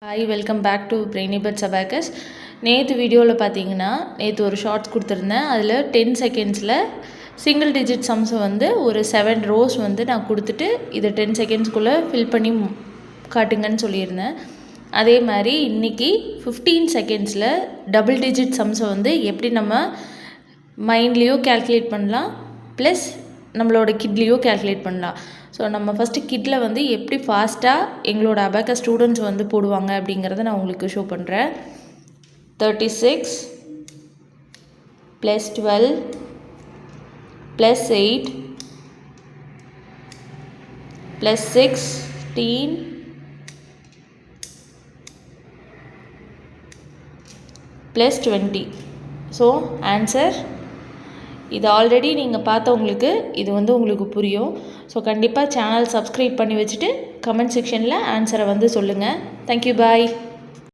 Hi welcome back to Brainy Buds Abacus. நேற்று வீடியோவில் பார்த்தீங்கன்னா நேற்று ஒரு ஷார்ட்ஸ் கொடுத்துருந்தேன். அதில் 10 செகண்ட்ஸில் சிங்கிள் டிஜிட் சம்ஸை வந்து ஒரு 7 rows வந்து நான் கொடுத்துட்டு இதை 10 செகண்ட்ஸ்குள்ளே ஃபில் பண்ணி காட்டுங்கன்னு சொல்லியிருந்தேன். அதே மாதிரி இன்றைக்கி 15 செகண்ட்ஸில் டபுள் டிஜிட் சம்ஸை வந்து எப்படி நம்ம மைண்ட்லேயோ கேல்குலேட் பண்ணலாம், ப்ளஸ் நம்மளோட கிட்லேயோ கேல்குலேட் பண்ணலாம். ஸோ நம்ம ஃபஸ்ட்டு கிட்டில் வந்து எப்படி ஃபாஸ்ட்டாக எங்களோட அபாக்கஸ் ஸ்டூடெண்ட்ஸ் வந்து போடுவாங்க அப்படிங்கிறத நான் உங்களுக்கு ஷோ பண்ணுறேன். 36 + 12 + 8 + 16 + 20. ஸோ ஆன்சர் இது ஆல்ரெடி நீங்கள் பார்த்தவங்களுக்கு இது வந்து உங்களுக்கு புரியும். ஸோ கண்டிப்பாக சேனல் சப்ஸ்கிரைப் பண்ணி வச்சுட்டு கமெண்ட் செக்ஷனில் ஆன்சரை வந்து சொல்லுங்கள். தேங்க்யூ, பாய்.